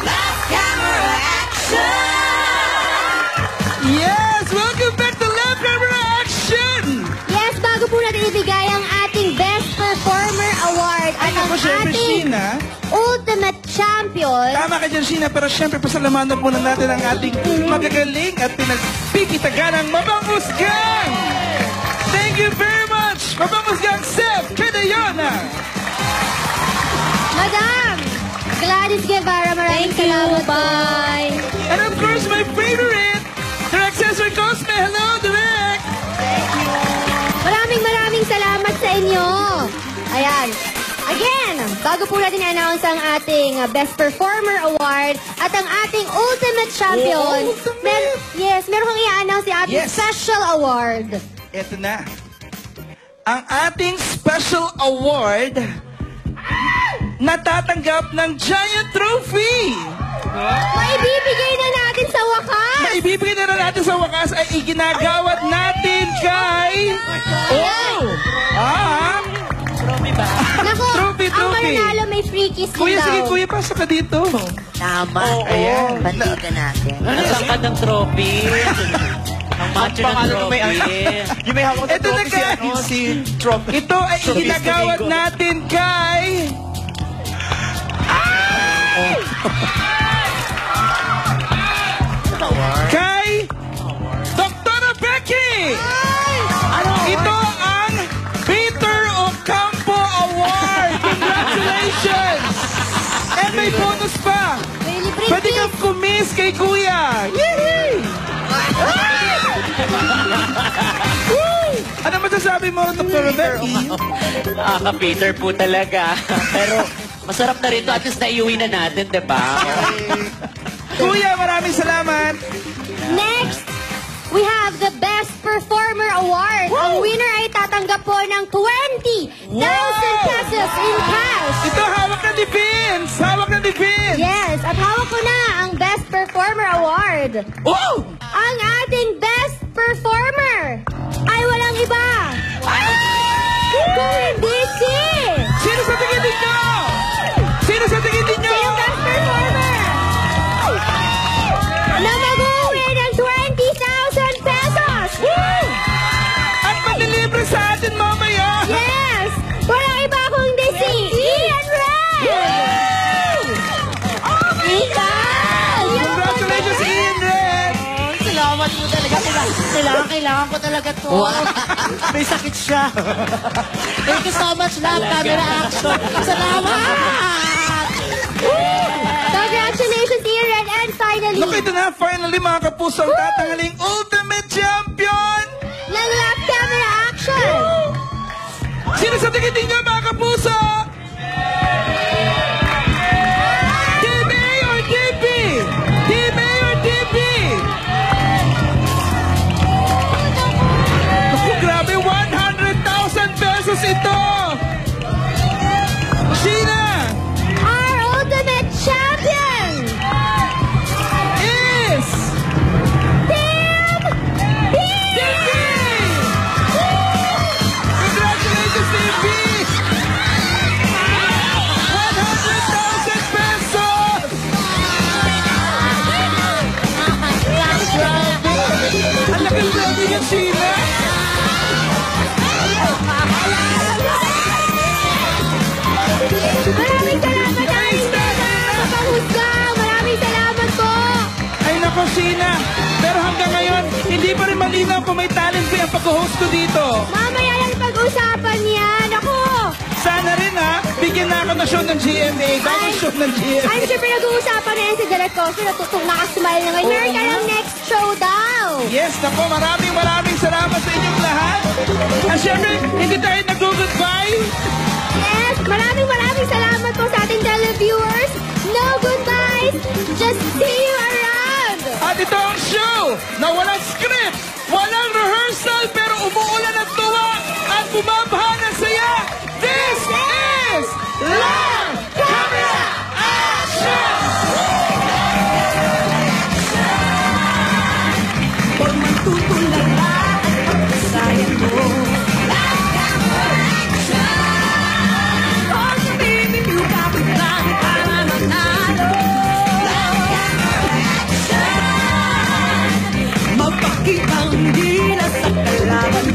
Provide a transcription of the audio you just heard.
Last Camera Action! Yes! Welcome back to Last Camera Action! Yes, bago po natin ibigay ang ating Best Performer Award at ang ating Ultimate Champion. Tama ka dyan, Sheena, pero syempre pasalamatan muna natin ang ating magagaling at pinagpipitaganang Mabangusgang! Thank you very much, Mabangusgang Sef Cadayona! Madam Gladys Guevara, maraming salamat po. Bye! And of course, my favorite, Direk Cesar Cosme. Hello, Direk! Maraming salamat sa inyo. Ayan. Again, bago po natin i-announce ang ating Best Performer Award at ang ating Ultimate Champion. Meron kong i-announce yung ating Special Award. Ito na. Ang ating Special Award natatanggap ng Giant Trophy. Maibibigay na natin sa wakas. Maibibigay na natin sa wakas ay iginagawad natin kay... Trophy ba? Naku, Trophy. ang mananalo may free kiss din Kuya, daw. sige kuya, pasok ka dito. Tama. Ayan. Bandita natin. Nasangkad ng trophy. Ang macho ng trophy. Yung may hawak na Ito na trophy guys. si Trophy. Ito ay iginagawad natin kay... Kay Dr. Becky! Ito ang Peter Ocampo Award! Congratulations! And may bonus pa! May libreng Pwede kang kumis kay Kuya! Yee! Ano masasabi mo, Dr. Becky? Peter po talaga. Pero masarap na rito. At least naiuwi na natin, diba? Kuya, maraming salamat! Next, we have the Best Performer Award. Ang winner ay tatanggap po ng 20,000 pesos in cash. Ito, hawak na defense! Hawak na defense! Yes, at hawak ko na ang Best Performer Award. Wow! Ang ating Best Performer ay walang iba. Kung hindi si... Sino sa tingin ninyo? Sino sa tingin ninyo? Yung Best Performer na mag-uwi ng 20,000 pesos. At manilibre sa atin mamaya! Yes! Walang iba kundi si Ian Red! Oh my God! Congratulations, Ian Red! Salamat po talaga. Kailangan ko talaga to. May sakit siya. Thank you so much, Love Camera Action. Salamat! Congratulations, Ian Red! And finally, Look, ito na, finally mga kapuso, ang tatanghaling Ultimate Champion! ng Love Camera Action! Sino sa tingin ninyo mga kapuso? Team A or Team B? Team A or Team B? Naku, grabe, 100,000 pesos ito! Sheena! Our ultimate champion Is... Team B! Team B! Congratulations, Team B! 100,000 pesos! Ang laking grabe yan, Sheena! Maraming salamat, Mabangusgang! Maraming salamat po! Ay nako, Sheena! Pero hanggang ngayon, hindi pa rin malinaw kung may talent fee ang pag-host ko dito. Mamaya lang pag-usapan yan. Ako! Sana rin ha, bigyan na ako ng show ng GMA. Bagong show ng GMA. I'm sure pinag-uusapan na yan si Direk Coffee. Natutok nakasmile na ngayon. Meron ka lang next show daw. Yes, nako, maraming salamat sa inyong lahat. At syempre, hindi tayo nag-goodbye. Yes, maraming salamat po sa ating televiewers. No goodbyes. Just see you around. At ito ang show na walang script, walang rehearsal, pero umuulan ng tuwa at bumabaha ng saya. This is Love Camera Action! Pag magtutulala at pagkasaya mo. Love Camera Action! Kung sabihin niyo bakit lang para manalo. Kitang hila sa kalaban